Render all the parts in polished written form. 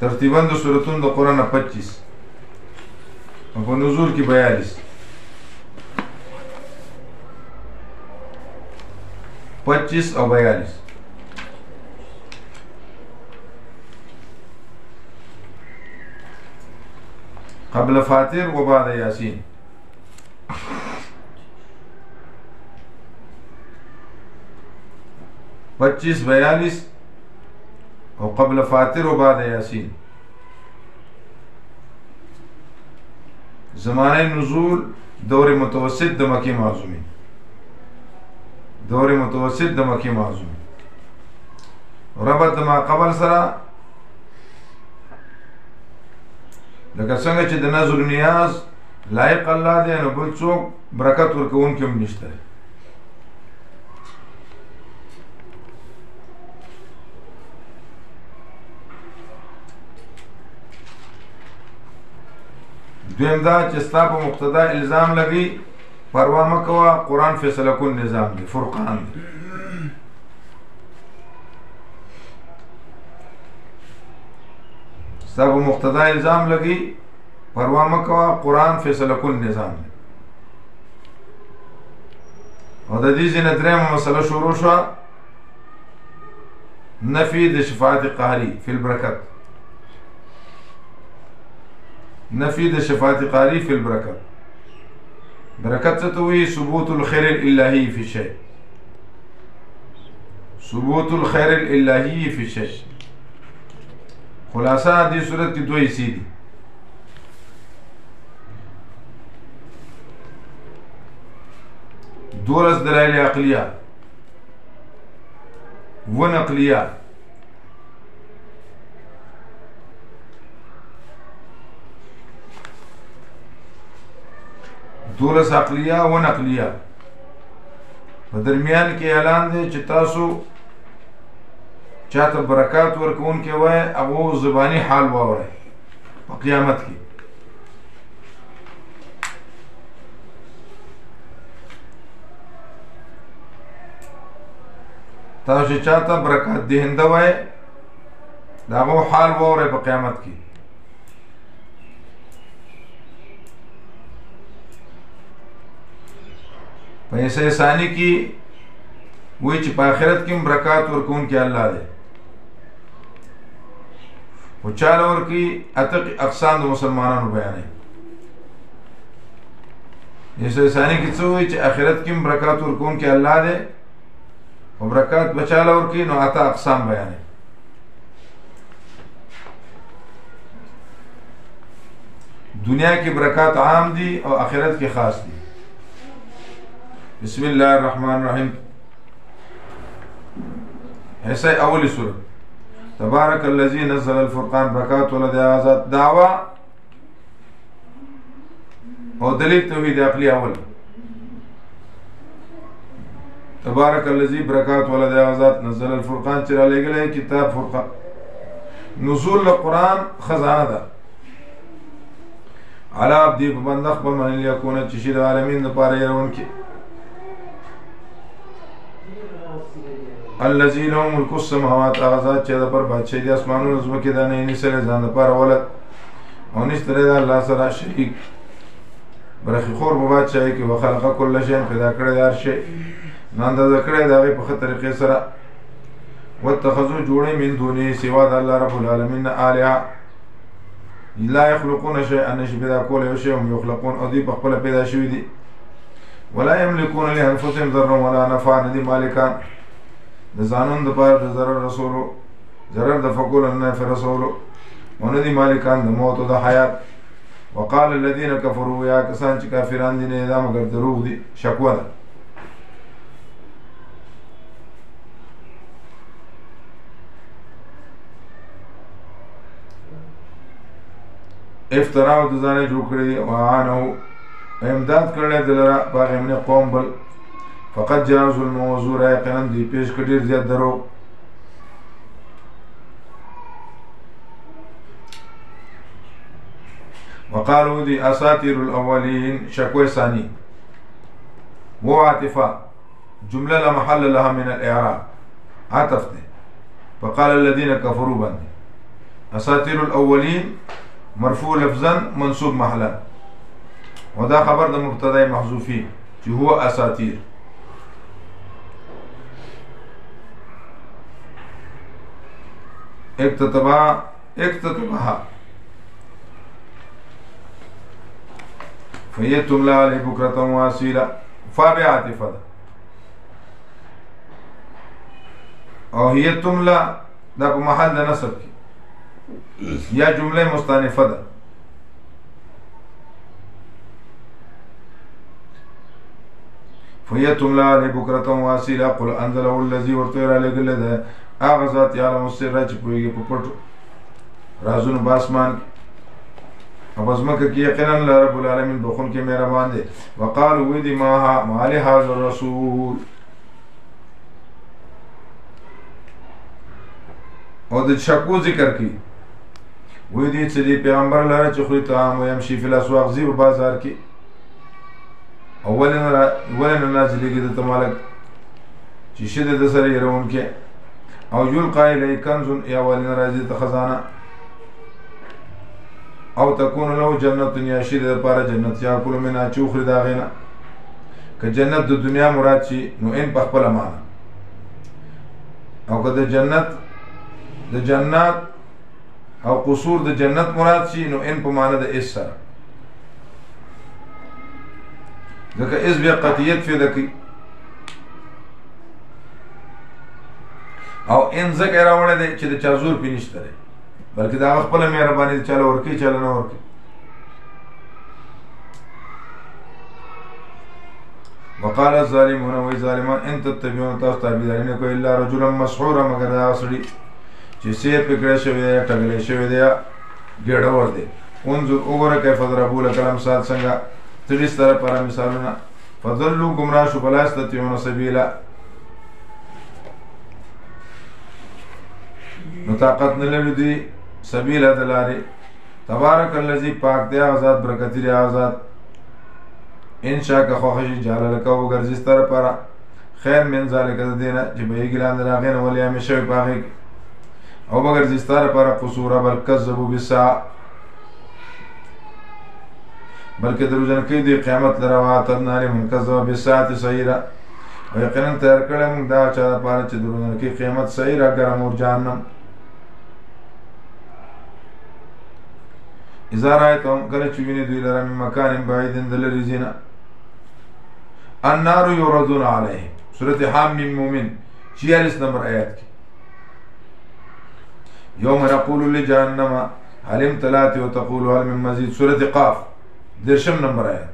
ترتیباً د سورتونو د قرآن 25 او په نزول کې 42 25 او 42 قبل فاتر و بعد یاسین 25 42 او قبل فاتر و بعد یاسین. زمانه نزول دور متوسط د مکی معظومی، دور متوسط د مکی معظومی. ربط ما قبل سره لکه څنګه چې د نظر نیاز لایق الله دی، نو بل څوک برکت ورکوونکی هم نشته. دویم دا چې ستا په مقتدا الزام لګي، پروا مه کوه، قرآن فیصله کن نظام دی، فرقان دی. ستا په مقتدا الزام لګي، پروا مه کوه، قرآن فیصله کن نظام دی. او د دې ځینې درېیمه مسله شروع شوه، نفي د شفاعت قهري فی البرکت. نفي د شفاعت قهري فی البرکت. برکت څه ته وایي؟ ثبوت الخیر الالهی فی شیء، ثبوت الخیر الالهی فی شیء. خلاصہ دې صورت کې دوه حصې دي. دولس دلائل عقلیه و نقلیه. دولس عقلیه و نقلیه. په درمیان کې اعلان دی چې تاسو چاته برکات ورکوونکی وای، هغه زبانی حال واورئ په قیامت کې. تاسو چې چاته برکات دهنده وای، د هغه حال واورئ په قیامت کې. په حصه ثانی کې وایي چې په آخرت کې هم برکات ورکوونکی الله دی. خو چاله ورکوي اته اقسام د مسلمانانو بیانوي. حصه ثانی کې څه وایي چې آخرت کې هم برکات ورکوونکی الله دی، او برکات به چاله ورکوي نو اته اقسام بیانوي. دنیا کې برکات عام دي او آخرت کې خاص دي. بسم الله الرحمن الرحیم. حصہ اولی سورت تبارک الذی نزل الفرقان. برکات ولد آزاد دعوه او دلیل توحید عقلی اول. تبارک الذی برکات ولد آزاد نزل الفرقان، چې را لېږلی کتاب فرقان. نزول القرآن خزانه ده. علی عبدی په بنده خپل باندې لیکونه چې شي د عالمین دپاره یېروونکي. الذی له ملک السماوات، هغه ذات چې د پر بادشاهي د اسمانونو ځمکې ده، نه یې نیسلی ځان دپاره ولد او نشته دی د الله سره شریک. برخې خور په بادشاهۍ کې. وخلق کل شی، پیدا کړی د هر شی، نو اندازه کړی د هغې په ښه طریقې سره. واتخذو جوړی من دونې سوا د الله رب العالمین نه الهه لا یخلقون شیئا، نشي پیدا کولی یو شی، هم یخلقون، او دوی په خپله پیدا شوي دي. ولا یملکون لانفسهم ضرا ولا نفعا، نه دي مالکان د ځانون دپاره د ضرر رسولو، ضرر د فکولو نه نفع رسولو، او نه دي مالکان د موت او د حیات. وقال الذین کفروا، یا کسان چې کافران دي نه دا مګر دروغ دي، شکوه ده. افتراو د ځانه جوړ کړی دي، وعانه امداد کړی د لره په هغې من قوم بل. فقط جاء ظلم و زور، یقینا دوی پیش کړي ډېر زیات دروغ. وقالو دی اساطیر الاولین. شکوه ثانی و عاطفه، جمله لا محل لها من الاعراب، عطف ده. فقال الذين كفروا باندې اساطیر الاولین مرفوع لفظا منصوب محلا، ودا خبر د مبتدا محذوفی چې هو اساطیر. اکتتبها فهي تملى عليه بكرة وأصيلا، فا بعاطفة ده، او هي تملى دا په محل د نصب کې یا جمله مستانفه ده. فهي تملى عليه بكرة وأصيلا قل أنزله الذي ورتوي علیه ده هغه ذات یعلم السر چې پوهېږي په پټو رازونو باسمان او بزمکه کې یقینا رب العالمین بخون کې مهربان دی. وقالو وی دی ما لهذا الرسول، او د شکو ذکر کی وی دی چې دی پیغمبر لره چې خوري طعام و يمشي فی الاسواق زی په بازار کې اولن نازلېږي د تمالک چې شده د سره يرون کې او یلقا الی کنز یا ولن راځي ته خزانه او تكون له جنت یاشید د پاره جنت یا کول منا چوخری دا غینا که جنت د دنیا مراد شي نو ان په خپل معنا، او که د جنت او قصور د جنت مراد شي نو ان په معنا د اس سره، ځکه اس بیا قطعیت فی دکی او ان ذکر راوړی دی چې د چا زور پې نشته دی، بلکې د هغه خپله مهرباني د چاله ورکوي چاله نه ورکوي. وقال الظالمون وی ظالمان ان تتبعون تاسو تابعداري نه کوئ الا رجلا مسحورا مگر د هغه سړي چې سیر پې کړی شوی دی ټګلی شوی دی ګېډور دی. انظر وګوره کیف ضربوا لک الامثال څنګه تړي ستره پاره مثالونه فضلوا ګمراه شو فلا یستطیعون سبیلا نو طاقت نه لري دوی سبیل د لارې. تبارک الذی پاک دی هغه ذات برکتي دی هغه ذات ان شاء که خوښ شي جعل لک وګرځي ستره پاره خیر من ذلک د دې نه چې بهیږي لاندې د هغې نه ولې همیشه وي په هغې کې او وګرځي ستره پاره قصوره بل کذبوا بالساعة بلکې دروژن کوي دوی قیامت لره واعتدنا لمن کذب بالساعة سعیرا او یقینا تیار کړی موږ دا چا دپاره چې دروژن کوي قیامت سعیرا ګرم اور جهنم. اذا رأيتهم کله چې ویني دوی لره من مکان بعید د لرې ځای نه النار یعرضون علیهم سورة حامیم مومن 46 نمبر آیات کې یوم نقول لجهنم هل امتلأت وتقول هل من مزید سورة قاف 10 نمبر آیات.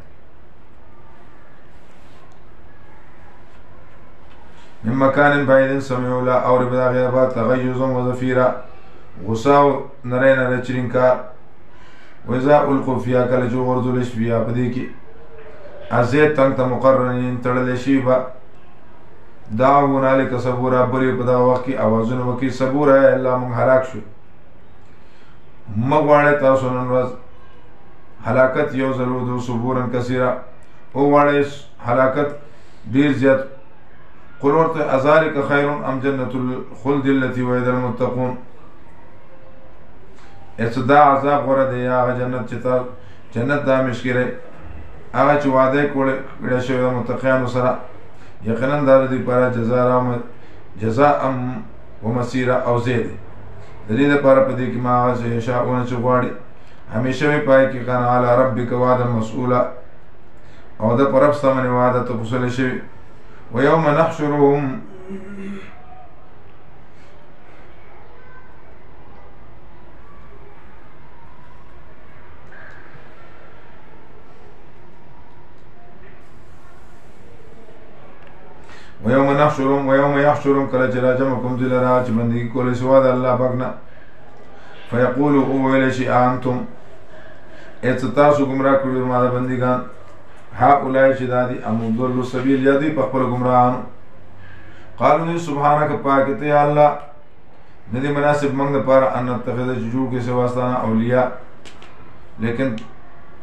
من مکان بعید سمعوا لا اورب دا غیر بعد تغیظا وزفیرا غصا و نره نره چرینکار وإذا ألقوا فيها کله چې وغورځول شي فيها په دې کې ازید تنګ ته مقرنین تړلی شي به دعوا هنالک ثبورا بری په دغه وخت کې اوازونه وکړي صبوره الله موږ هلاک شو. مه غواړئ تاسو نن ورځ هلاکت یو ځل ودو صبورا کثیره وغواړئ هلاکت ډېر زیات. قل ورته اذلک خیر ام جنة الخلد التي وعد المتقون دا عذاب غوره دی یا هغه جنت چې تا جنت دا مشکره هغه چې وعده کړی شوی د متقیانو سره یقینا دا د دوی لپاره جزاء و مسیره او ځای دی د دې لپاره په دې کې ما هغه څه یشاءونه چې غواړي همیشه وي پای کې کان علی ربک وعدا مسئولا او د پر رب سره باندې وعده تفصیل شوی. ويوم نحشرهم ويوم يحشرهم کله چې راجمعکم دوی لره چې بندګي کولی سوا د الله پاک نه فیقولو وویلی شي انتم ای څه تاسو ګمراه کړي ما د بندګان هؤلاء چې دا دي ام ضلوا السبیل یا دوی په خپل ګمراهانو قالو دوی سبحانک پاک ته یا الله نه دي مناسب موږ دپاره ان نتخذ چې جوړ کړي سوا ستانه اولیاء لیکن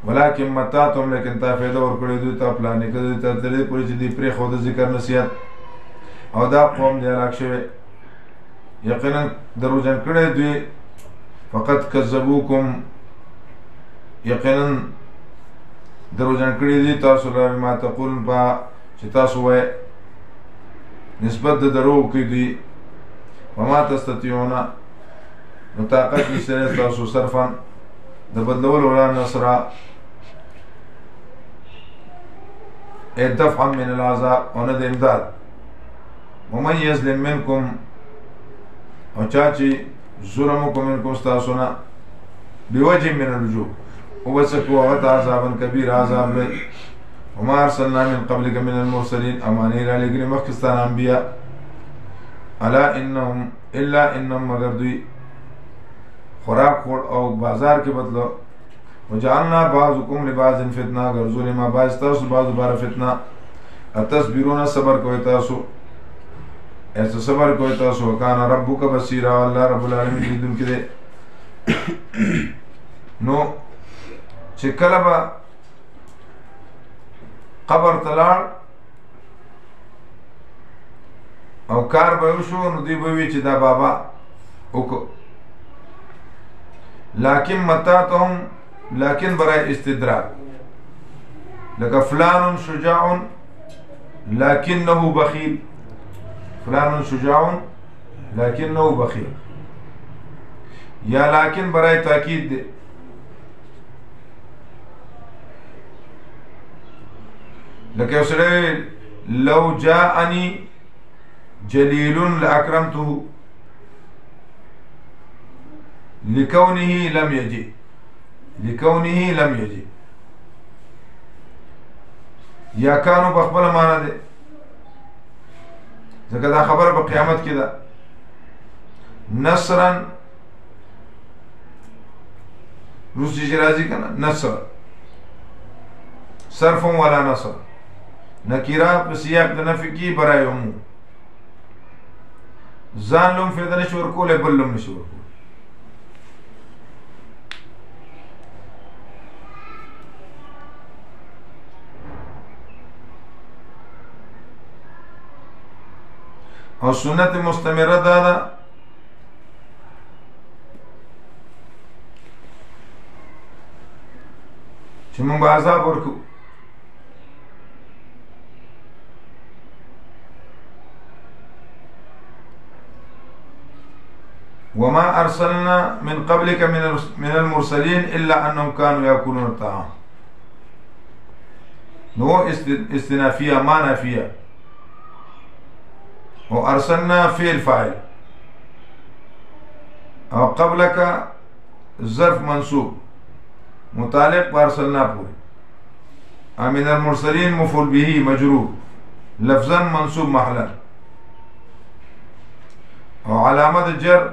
ولکن متعتم لیکن تا فایده ورکړې دوی ته پلانې کړې دوی ته تر دې پورې چې دوی پرېښوده ذکر نصیحت او دا قوم دی هلاک شوی یقینا دروژن کړی دوی فقد کذبوکم یقینا دروژن کړي دي تاسو را ما تقولون په چې تاسو وایي نسبت د درو کې دي وما تستطيعون نو طاقت نشته تاسو صرفا د بدلول ولا نصر دفعا من العذاب ونذ امداد ومن يظلم منكم وچاچی ظلمكم منكم استاسونا بوجه من الرجوع وبسكوا وغط عذابا كبير عذاب لي وما ارسلنا من قبلك من المرسلين امانير عليك مخستان انبياء الا انهم مگر دوی خوراک خور او بازار کے بدلو وجعلنا بعضكم لبعض فتنه غرزول ما بعض تاسو بعض بار فتنه اتصبرون صبر کوئی تاسو ایسا صبر کوئی تاسو وکانا ربک بصیرا اللہ رب العالمین لیدن کے دے نو چې کله به قبر تلاړ او کار به وشو نو دوی به وي چې دا بابا وکړو لكن برای استدراک لکه فلان شجاع لكنه بخیل فلان شجاع لكنه بخیل یا لكن برای تاکید دے لکه سره لو جاءني جليل لأكرمته لكونه لم يجي یا کانو بخبل مانا دے ځکه دا خبر په قیامت کې ده نصرا روسی جرازی کنا نصر صرف ولا نصر نکیرا په سیاق د نفی کی برای عموم ځان لوم فیده نشي ورکولی بل لوم نشي ورکولی او سنت مستمره دادا چې موږ به عذاب ورکو وما ارسلنا من قبلك من المرسلين الا انهم كانوا ياكلون الطعام نو استنافيه ما نافيه وارسلنا فعل فاعل او قبلك ظرف منصوب متعلق بارسلنا پورے من المرسلين مفعول به مجرور لفظا منصوب محلا او علامه الجر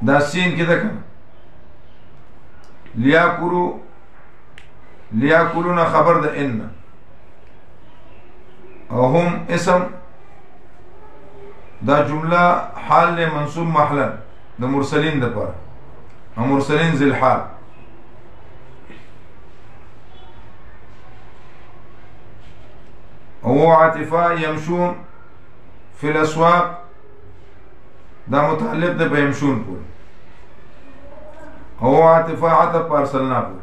دا سین کې ده کنه لیاکلون خبر ده ان او هم اسم دا جمله حال منصوب محلا ده مرسلین ده پاره او مرسلین ذل حال او عاطفه يمشون في الاسواق دا متعلق ده بيمشون پورے او عاطفه عطف پارسلنا پورے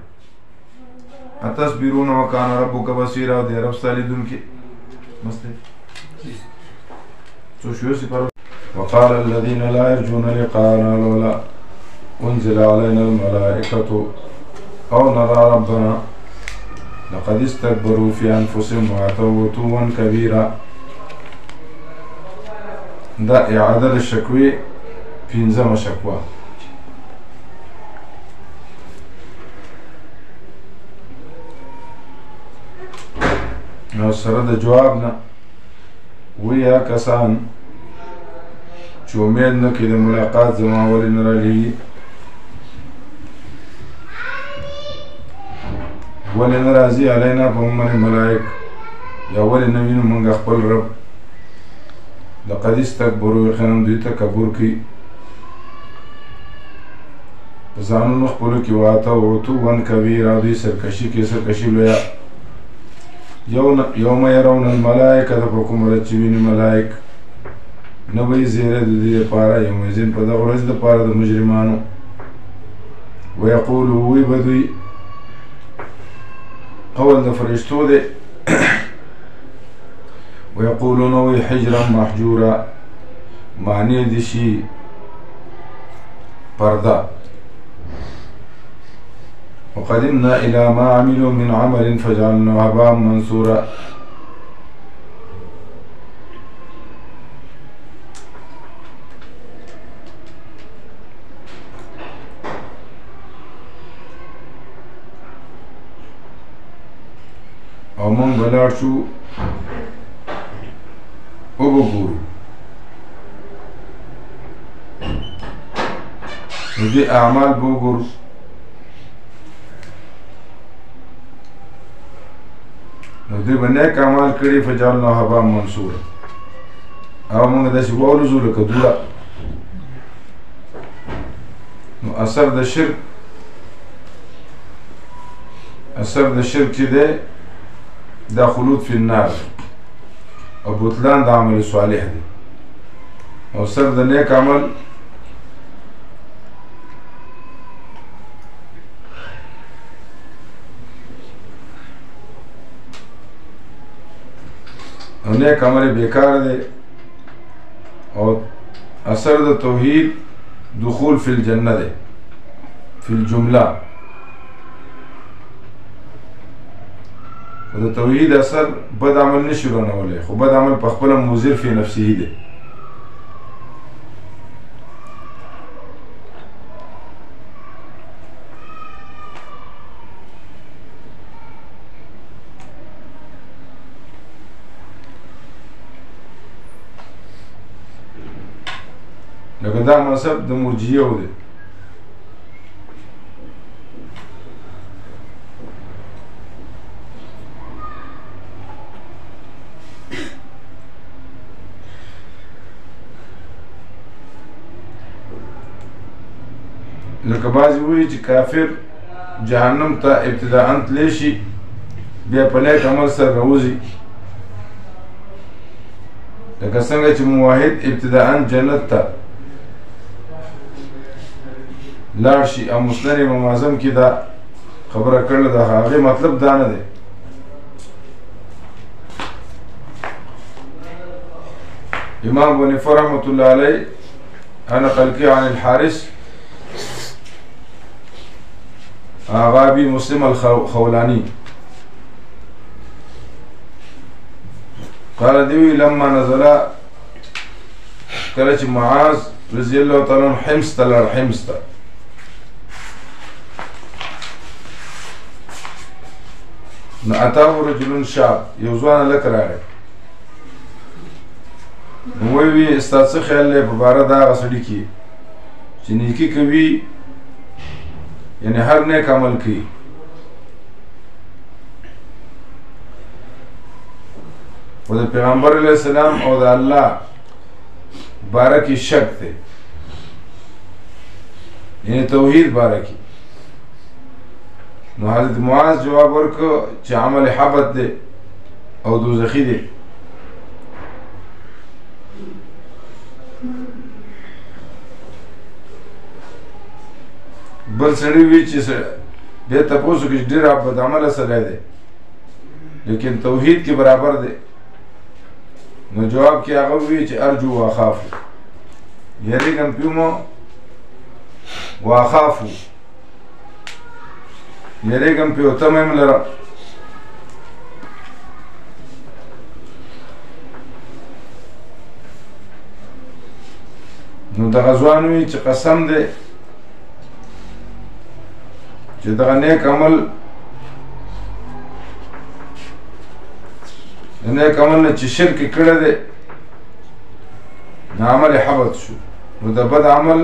اتصبرون وکان ربک بصیرا دے رب سالیدن کے مستے تو شو سی پر وقال الذين لا يرجون لقاءنا لولا انزل علينا الملائكه او نرى ربنا لقد استكبروا في انفسهم وعتوا عتوا كبيرا دا اعاده الشکوی پنځمه شکوا نو سره د جواب نه ویا کسان چې امید نه کوي د ملاقات زما ولې نه رالیږي ولې نه راځي علینا په موږ باندې ملائک یا ولې نه وینو موږ خپل رب لقد استكبروا یقینا دوی تکبر کوي ځانونو خپلو کې واته عتوا کبیرا دوی سرکشي کې سرکشي لویه یوم یرون الملائکه د په کوم ورځ چې ویني ملائک نه به یې زیری د دې دپاره یومئذین په دغه ورځ دپاره د مجرمانو ویقولو وی به دوی قول د فرشتو دی ویقولون وی حجرا محجورا معنی دي شي پرده وقدمنا الى ما عملوا من عمل فجعلناه هباء منثورا او من بلاړ شو وګورو نو دې اعمال به وګورو نو دوی به نیک اعمال کړي فجعلناه هباء منثورا او موږ داسې والوځو لکه دوړه نو اثر د شرک چې دی دا خلود فی النار او بطلان د عمل صالح دی او اثر د نیک عمل او نیک عمل بیکار دی او اثر د توحید دخول فی الجنه دی فی الجمله د توحید اثر بد عمل نشي رانولی خو بد عمل په خپله مضر فی نفسه دی لکه دا مذهب د مرجیه دی لکه بعضې وایي چې کافر جهنم ته ابتداءً تلی شي بیا په نیک عمل سره راوځي لکه څنګه چې موحد ابتداءً جنت ته لاړ شي او مسند امام اعظم کې دا خبره کړله د هغې مطلب دا نه دی امام ابو حنیفه رحمة الله علیه نقل کی عن الحارث غابی مسلم الخولانی قال دیوی لما نزل کله چې معاذ رضی الله تعالی عنہ حمص ته لاړ حمص ته نو اتاه رجل شاب یو ځوان هلک راغی نو وی ستا څه خیال دی په باره د هغه سړي کې چې نیکي کوي یعنی هر نیک عمل کوي و د پیغمبر علیه السلام او د الله باره کې شک دی یعنی توحید باره کې نو حضرت معاذ جواب ورکړ چې عمل حبط دی او دوزخي دی بل سړی وی چې بیا تپوس وکړي چې ډېر بد عمله سړی دی لیکن توحید کې برابر دی نو جواب کې هغه وی چې ارجو واخاف یریږم پیومو واخافو یریږم پیو تمه یم لره نو دغه ځوان وی چې قسم دی چې دغه نیک عمل د نیک عمل نه چې شرک کړی دی نو عمل حبط شو نو د بد عمل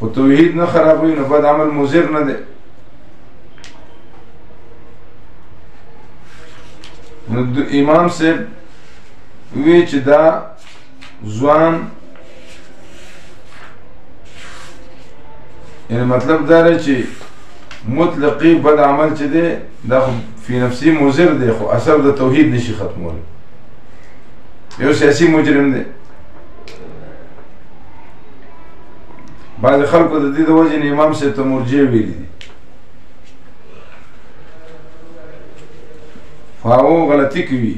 خو توحید نه خرابوي نو بد عمل مضر نه دی نو امام صاحب وی چې دا ځوان یعنی مطلب دا دی چې مطلقي بد عمل چې دی دا فی نفسی مضر دی خو اثر د توحید نشي ختمولی. یو سیاسي مجرم دی. بعض خلکو د دې د وجې نه امام صاحب ته مرجع ویلي دي، خو هغه غلطي کوي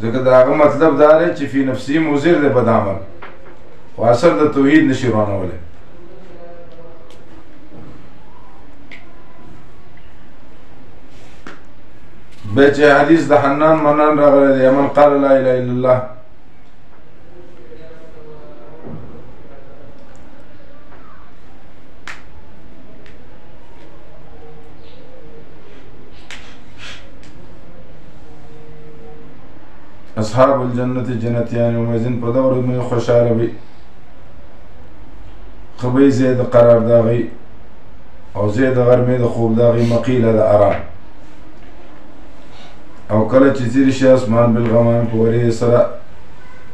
ځکه د هغه مطلب دا دی چې فی نفسی مضر دی بد عمل خو اثر د توحید نشي روانولی. بیا چې حدیث د حنان منان راغلی دی من قال لا اله الا الله اصحاب الجنت جنتیان یومئذ په دغه ورځ باندې خوشحاله وي، ښه به یې ځای د قرار د هغوی او ځای د غرمې د خوب د هغوی مقیله د ارام. او کله چې تېر شي اسمان بالغمام په ورې سره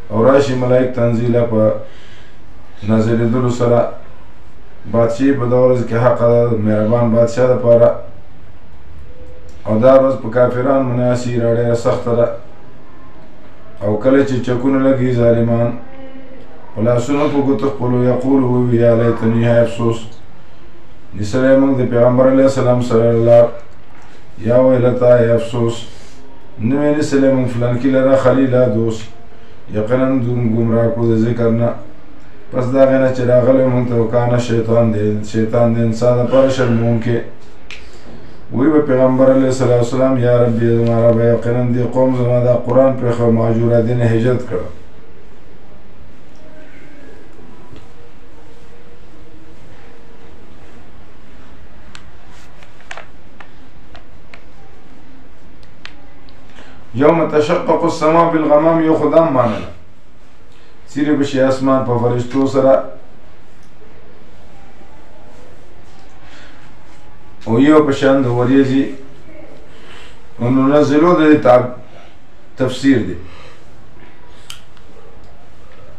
او راشي ملائک تنزیله په نازلېدلو سره، بادشاهي په دغه ورځ کې حقه ده د مهربان بادشاه دپاره او دا ورځ په کافرانو باندې اسیره ډېره سخته ده. او کله چې چکونه لګي ظالمان په لاسونو په ګوتو خپلو یقول ووایي یا لیتنی های افسوس نیسلی موږ د پیغمبر علیه السلام سره لار یا ویلتا های افسوس نوی نیسلی موږ فلانکي لره خلیله دوست یقینا ګمراه کړو د ذکر نه پس د هغې نه چې راغلی موږ ته وکانه شیطان د انسان دپاره شرموونکی. وی به پیغمبر علیه السلام یا ربی زما ربه یقینا دې قوم زما دا قرآن پرېښه مهاجره دې نه هجرت کړه. یوم تشقق السماء بالغمام یو خدام معنی ده څیرې به شي اسمان په فرشتو سره او یو په شان د وریځې او ننزلو د تفسیر دی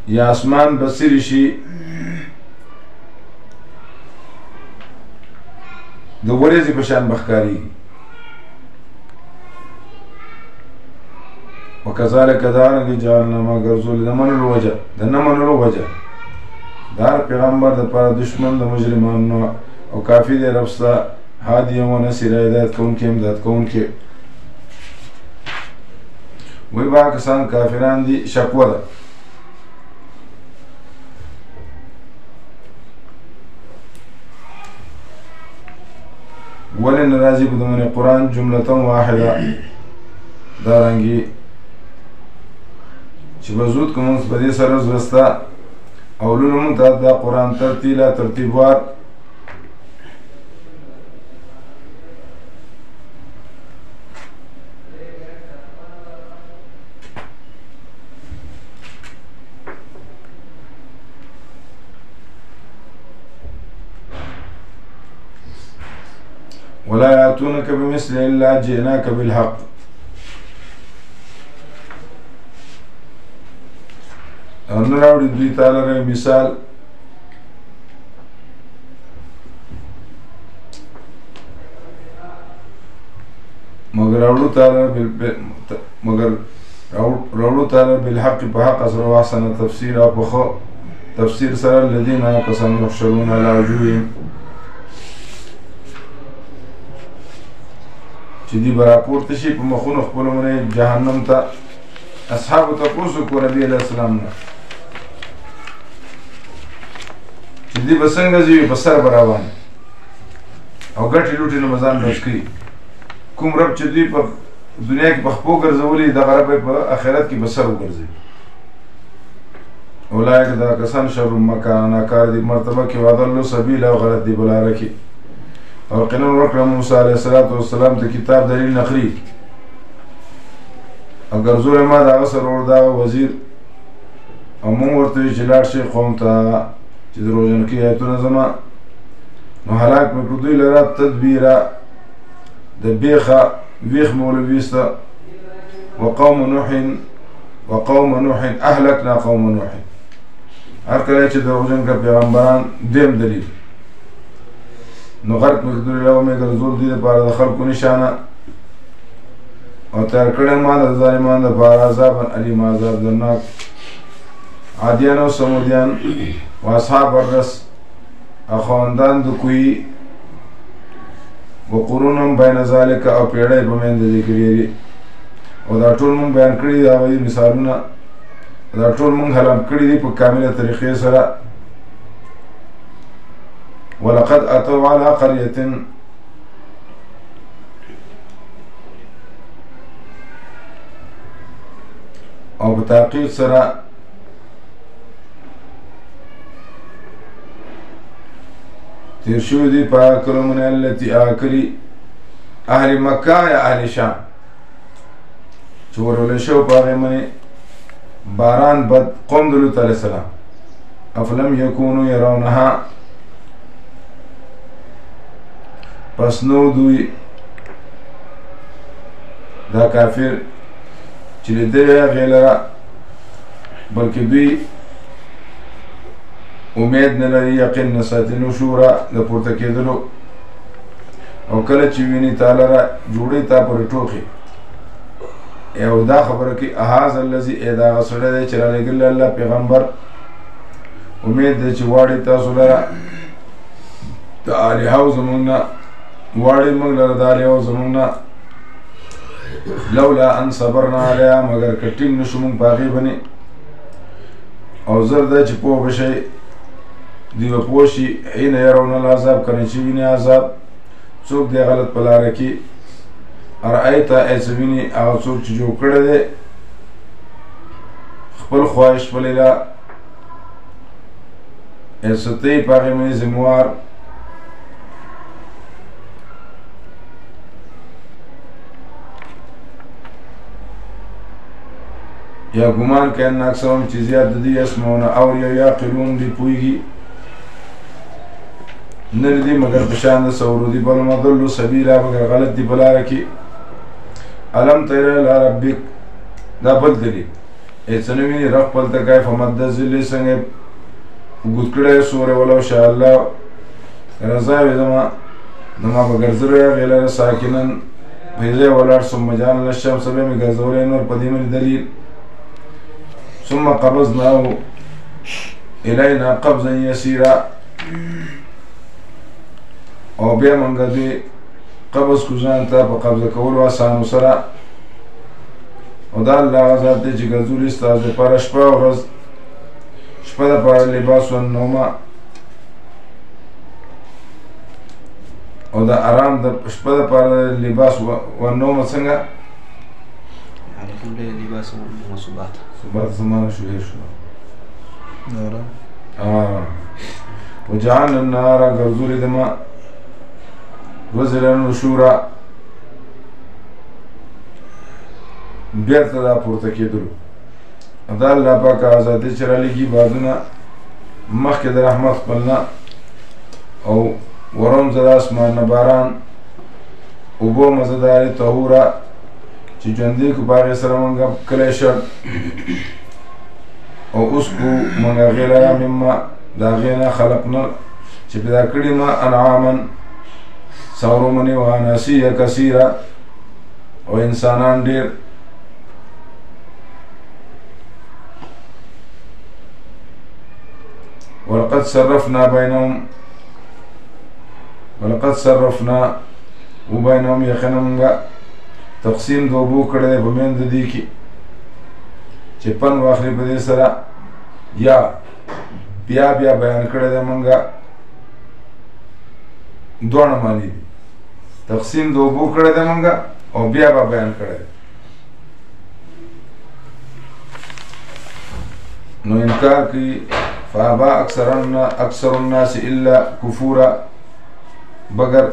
یا اسمان به څیرې شي د وریځې په شان به ښکارېږي. وکذلک دارنګې جعلنا ما ګرځولې د منلو وجه د نه منلو وجه د هر پیغمبر دپاره دشمن د مجرمانو او کافي دی رب ستا هادیه و نصیره هدایت کوونکی امداد کوونکی. وی به کسان کافران دي شکوه ده ولې نه راځي په دمنې قرآن جملة واحده دارنګې چې به زود که مونږ په دې سره زوسته او لولو مونږ ته دا قرآن ترتیله ترتیبوار ولا يأتونك بمثل إلا جئناك بالحق. او نه راوړي دوی تا لره مثال مگر راوړو تا لره بالحق په حق سره واحسن تفسیر او په ښه تفسیر سره الذین کسان یحشرون علی وجوههم چې دوی به راپورته شي په مخونو خپلو باندې جهنم ته. اصحابو تپوس وکړو نبي علیه السلام نه چې دوی به څنګه ځي په سر به روان او ګټې لوټې نه به ځان ډز کوي. کوم رب چې دوی په دنیا کې په خپو ګرځولي دغه رب یې په آخرت کې به سر وګرځوي. اولئک دا کسان شر مکانا ناکار دي مرتبه کې واضلوا سبیل او غلط دي بلاره کې. او قانون ورکړه موسی علیه السلام ته کتاب دلیل نقلي او ګرځولی ما د هغه سره ور دغه وزیر او مونږ ورته وایي چې لاړ شئ قوم ته چې دروغجنکي ایتونه زما نو هلاک مې کړو دوی لره تدبیره د بیخه ویخ مې ولویسته وقوم نوح اهلکنا قوم نوح. هر کله چې دروغجن که پیغمبران دیم دلیل نو غرق مقدور له مې ګرځول دي لپاره د خلکو نشانه او تیار کړی ما د ظالمانو دپاره عذابا علیم عذاب درناک. عادیان او سمودیان و اصحاب الرس او خواندان د کوی و قرونم بین ذالک او پیړۍ په منځ د دې کې ډېرې او دا ټول مونږ بیان کړي دي هغوی مثالونه دا ټول مونږ حلال کړي دي په کامله طریقې سره. ولقد اتوا على قرية او بتحقیق سره تیر شوي دي په هغه کلمونه التي کلي اهل مکه یا اهل شام چې ورولې شو په هغې منې باران بد قوم د لوط علیه السلام افلم یکونو یرونها پس نو دوی دا کافر چې لیدلی هغې لره بلکې دوی امید نه لري یقین نه ساتي نو شوره د پورته کېدلو او کله چې ویني تا لره جوړې تا پورې ټوخي او دا خبره کې اهاذا الذي ای دا هغه سړی دی چې رالېږلی الله پیغمبر امید دی چې واړې تاسو لره د الهو زموږ نه واړې موږ لره د الهو زموږ نه لولا ان صبرنا علیها مگر که ټینګ نه شو موږ په هغې باندې او زر دی چې پوه به شئ دوی به پوه شي حین یرون العذاب کله چې ویني عذاب څوک دی غلط په لاره کې ارأیته ای څه ویني هغه څوک چې جوړ کړی دی خپل خواهش خپلې له ای څه ته یې په هغې باندې ذموار یا ګمان کوي ان اکثرهم چې زیات د دې یسمعون اوري او یعقلون دوی پوهېږي نه دي مګر په شان د سورو دي بل مضلو سبیلا مګر غلط دي په لاره کې. الم تر الی ربک دا بل دلیل ای څه نه ویني رب خپل ته کیف مد ذلې څنګه اوږد کړی سوری ولو شاء الله رضا وي زما به ګرځولی هغې لره ساکنن په ځای ولاړ ثم جعلنا الشمس بیا مې ګرځولی نور په دې باندې دلیل ثم قبضناه الینا قبضا یسیرا او بیا موږ دوی قبض کړو ځان ته په قبضه کولو اسانو سره او دا الله هغه ذات دی چې ګرځولي ستاسو دپاره شپه او ورځ شپه دپاره لباس و نومه او د ارام د شپه دپاره لباس و نومه څنګه لباس و صبات څه معنی شو هېر شو وجعلنا النهار ګرځولي د ما وزر نشورا بیرته دا پورته کېدلو دا الله پاک ازادي چې رالیږي بادونه مخکې د رحمت خپل نه او ورمزه د اسمان نه باران اوبو مزهدارې طهوره چې ژوندي کړو په هغې سره موږ کلی شړ او اسکو موږ هغې لره مما د هغې نه خلقنا چې پیدا کړي ما انعاما څارومنې و اناسیه کثیره او انسانان ډېر ولقد صرفنا وبينهم یقینا موږ تقسیم د اوبو کړی دی په منځ د دې کې چې پن واخلي په دې سره یا بیا بیان کړی دی موږ دواړه معنی دي تقسیم د اوبو کړی دی موږ او بیا بیان کړی دی نو انکار کوي فابا اکثر الناس الا کفورا بگر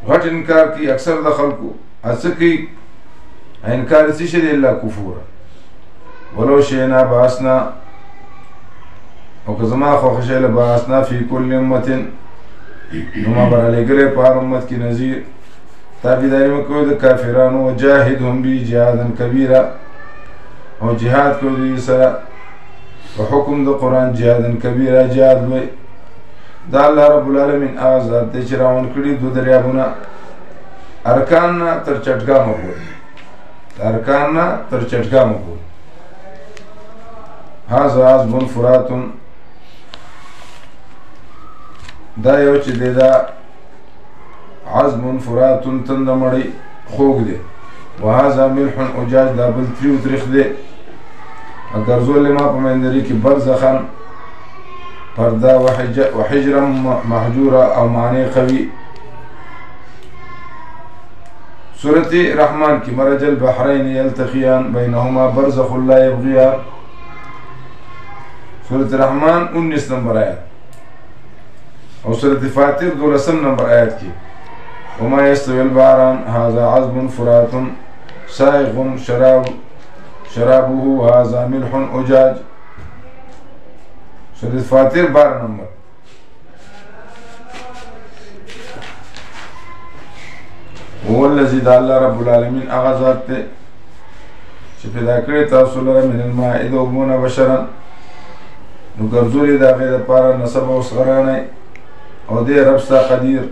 غټ انکار کوي اکثر د خلکو هڅه کوي انکار څه شی دی الا کفورا ولو شئنا بعثنا او که زما خوښه شی لبعثنا فی کل امة نو ما به رالیږلی په هر امت کې نظیر تابعداري مه کوئ د کافرانو وجاهدهم به جهادا کبیره او جهاد کوئ دوی سره په حکم د قرآن جهادا کبیره جهاد لوی دا الله رب العالمین هغه ذات دی چې راون کړي دو دریابونه ارکان نه تر چټګامه پورې ارکان نه تر چټګامه پورې هذا عذب فرات دا یو چې دی دا عذب فرات تنده مړی خوږ دی وهذا ملح اجاج دا بل تریو تریخ دی ګرځولې ما په مندري کې برزخن پرده وحجرا محجورا او معنی قوي سورة رحمان کی مرج البحرین یلتقیان بینهما برزخ لا یبغیان سورة رحمان 19 نمبر آیت اور سورة فاتر 12 نمبر آیت کی وما يستوي البحران هذا عذب فرات سائغ شرابه هذا ملح أجاج سورة فاتر 12 نمبر هو الذي دا الله رب العالمین هغه ذات ته چې پیدا کړی تاسو لره من الماء د اوبونه بشرا نو ګرځولې د هغې دپاره نسب او صغرانی او دې رب ستا قدیر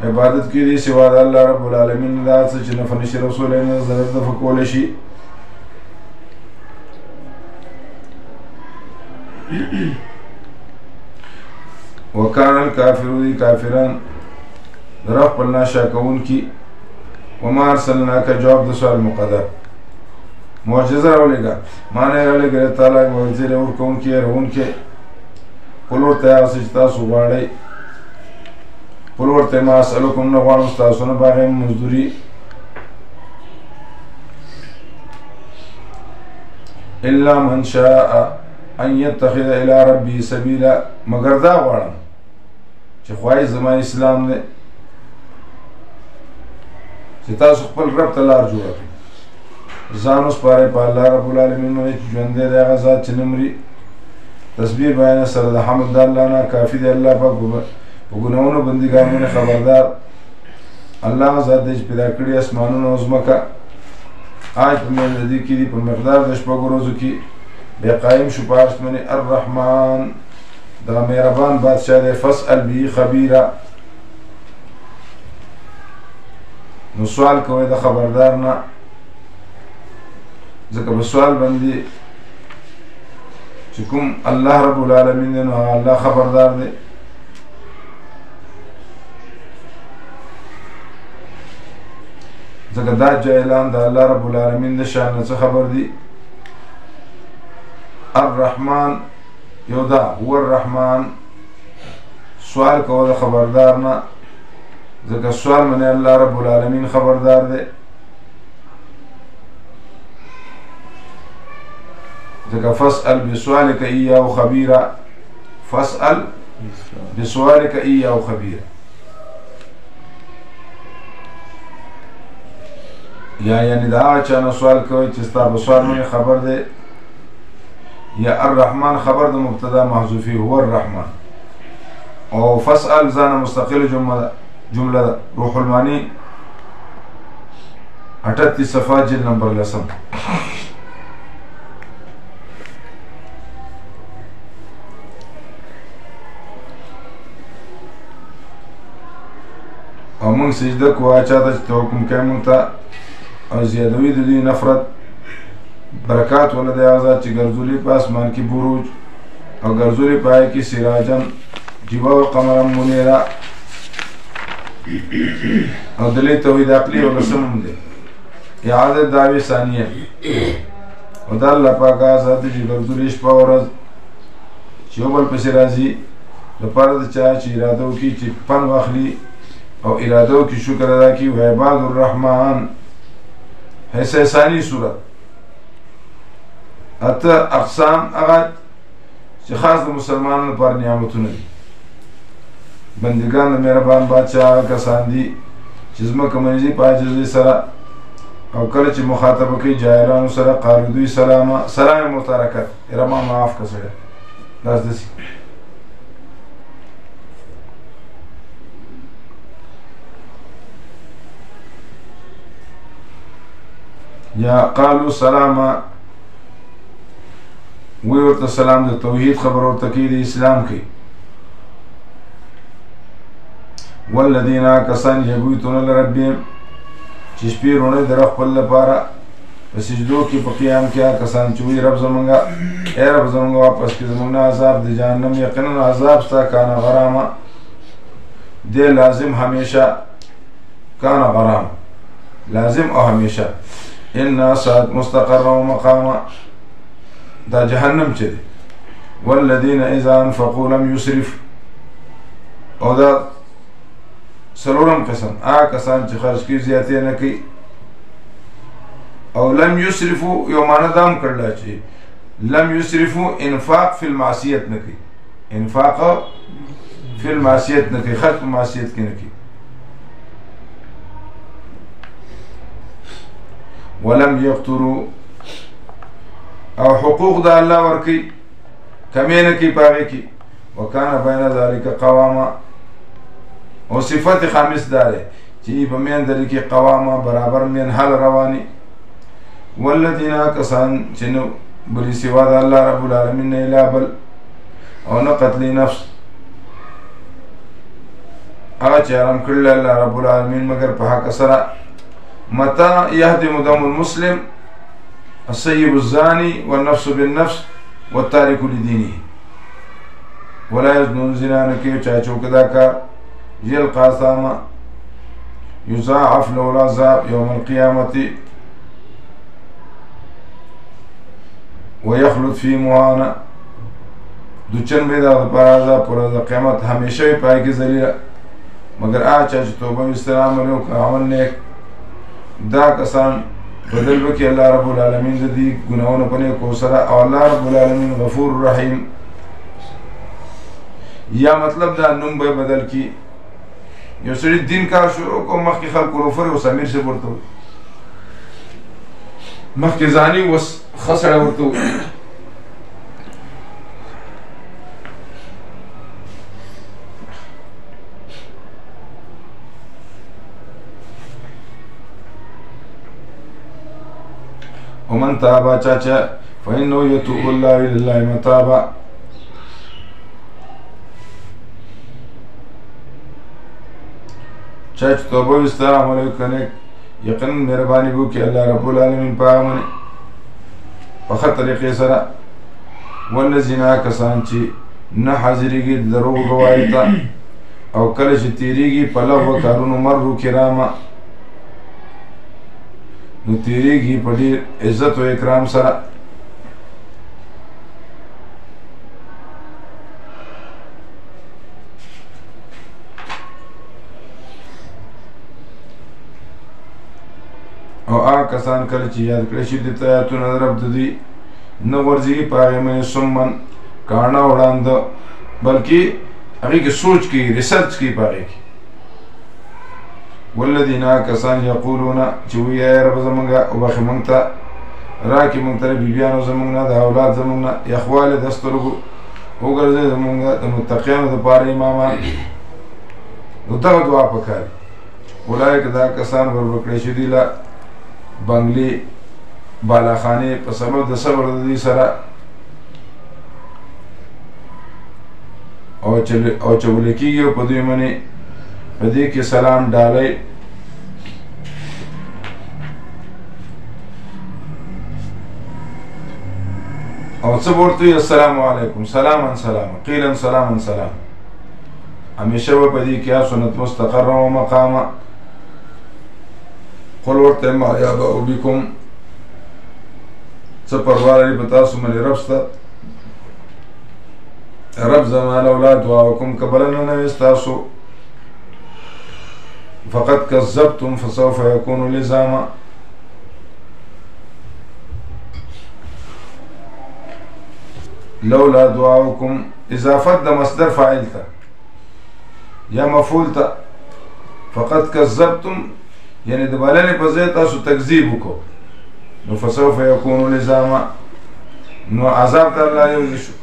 عبادت کې دي سوا د الله رب العالمین دا څه چې نفع نشي رسولی نه ضرر دفع کولی شي وکان الکافرو دی کافران در خپل ناشا کوونکي وما ارسلناک جواب د سوال مقدر معجزه راولېږه ما نه راولېږه تعالی معجزې ورکوونکي روونکي قل ورته هغه څه چې تاسو غواړئ قل ورته ما اسألکم نه غواړم ستاسو نه باغې مزدوري الا من شاء ان يتخذ الى ربه سبيلا مگر دا غواړم چې خواهی زما اسلام دی چې تاسو خپل رب ته لار جوړه کړئ ځان وسپارئ په الله رب العالمین باندې چې ژوندی دی هغه ذات چې نه مري تسبیح بیان سره د حمد د الله نه کافي دی الله پاک په ګناهونو بندګانو خبردار الله هغه ذات دی چې پیدا کړي اسمانونه او ځمکه آج په منځ دې کې دي په مقدار د شپږو ورځو کې بیا قایم شو په عرش باندې الرحمن دا مهربان بادشاہ دی فاسأل به خبیرا نو سوال کوئ د خبردار نه ځکه په سوال باندې چې کوم الله رب العالمین دی نو الله خبردار دی ځکه دا جاهلان د الله رب العالمین د شان نه څه خبر دي الرحمن یو دا هو الرحمن سوال کوه د خبردار نه ځکه سوال منې الله رب العالمین خبردار دی ځکه فاسأل بسؤالک ایاه خبیرا فاسأل بسؤالک ایاه خبیرا یعنی دا هغه چا نه سوال کوئ چې ستا په سوال باندې خبر دی یا الرحمن خبر د مبتدا محذوفی هو الرحمن او فاسأل ځان مستقل جمله ده روح المانی 38 صفحه جلد نمبر 10 او موږ سجده کوو چاته چې حکم کوي موږ ته او زیادوي د دوی نفرت برکات ولدی آزاد چې ګرځولي په اسمان کې بروج او ګرځولي پای کې سراجن جوا و قمرا منیرا او دلی توحید عقلی او لسمم دی اعادت دعوی ثانیه او دا الله پاک آزاد چې ګرځولي شپه ورځ چې یو بل پسې راځي لپاره د چا چې اراده وکړي چې پن واخلي او اراده وکړي شکر ادا کړي و عباد الرحمن حصہ ثانی صورت اته اقسام هغه چې خاص د مسلمانانو لپاره نعمتونه دي بندگان د مهربان بادشاہ هغه کسان دي چې ځمکه منځي په عاجزۍ سره او کله چې مخاطبه کوي جاهلانو سره قالو دوی سلام متارکت ارما معاف که سړی داس داسې یا قالو سلاما وی ورته سلام د توحید خبر ورته کوي د اسلام کوي والذین کسان یبیتون لربهم چې شپې رونی د رب خپل لپاره په سجدو کې په قیام کې کسان چې وایي رب زمونږه ای رب زمونږه واپس کړي زمونږ نه عذاب د جهنم یقینا عذاب ستا کان غرامه دی لازم همیشه کان غرام لازم او همیشه ان ساعت مستقر و مقامه دا جهنم چې دی والذین اذا انفقوا لم یسرف او دا سلورم قسم کسان چې خرج کوي زیاتې نه کوي او لم یسرفو یو معنی دام کړل چې لم یسرفو انفاق فی المعصیت نه کوي انفاق فی المعصیت نه کوي خرج په معصیت کې نه کوي ولم یقتروا او حقوق د الله ورکي کمی نه کوي پاغه کې وکانه بین ذلک قواما او صفت خامس داره چې په مین دلی کې قواما برابر من حل رواني والذین کسان چې نو بلی سوا د الله رب العالمین نه الا بل او نه قتل نفس هغه چې حرام کړل الله رب العالمین مگر په حق سره متى يهدم دم المسلم السيب الزاني والنفس بالنفس والتارك لدينه ولا يزنون زنا نكي چاچو کدا کار يلقى ثاما يضاعف له العذاب يوم القيامة ويخلد في مهانة دوچن بيدا پرازا پر قیامت ہمیشہ پای کی ذلیل مگر چا چې توبه استلام له عمل نیک دا کسان بدل وکي الله رب العالمین د دې ګناونه پنه کو سره او الله رب العالمین غفور رحیم یا مطلب دا نوم به بدل کی یو سړي دین کار شروع کو مخکې خلکو کفر او سمیر سے ورته مخکې ځاني وس خسړه ورته ومن تابا چاچا فإنه يتوب الله إلى الله متابا چاچ توبه وستا عمل کنه یقینا مهرباني بو کې الله رب العالمین پامنه په خطر طریقې سره والذین کسان چې نه حاضرېږي دروغ گواهی ته او کله چې تیریږي په لغو کارونو مرو کرامه نو تیریږي په ډېر عزت او اکرام سره او کسان کله چې یاد کړی شي د آیاتونو د رب د دوی نه ورځي په هغې باندې سمن کاڼه وړاندې بلکې هغې کې سوچ کوي ریسرچ کوي په هغې کې والذین کسان یقولون چې وایي ای رب زمونږه وبخې مونږ ته راکړي مونږ ته د بیبیانو زمونږ نه د اولاد زمونږ نه یخوالی د سترګو وګرځوي زمونږ د متقیانو دپاره امامان نو دغه دعا پکار اولئک دا کسان ورکړی شي دي له بنگلې بالاخانې په سبب د صبر د دوی سره او چولی کېږي او په دوی باندې په دې کې سلام ډالۍ او څه ورته وي السلام علیکم سلاما سلاما قیلا سلاما سلام همیشه به په دې کې سنت مستقره و مقامه قل ورته ما یابأ بکم څه پروا لري په تاسو باندې رب سته رب زما لولا دعاؤکم که بلنه نه وي ستاسو فقد كذبتم فسوف يكون لزاما لولا دعاؤكم اضافت د مصدر فاعل تا یا مفعول تا فقد كذبتم یعنی د بلنې په ځای تاسو تکذیب وکړو نو فسوف يكون لزاما نو عذاب ته الله یوځي شو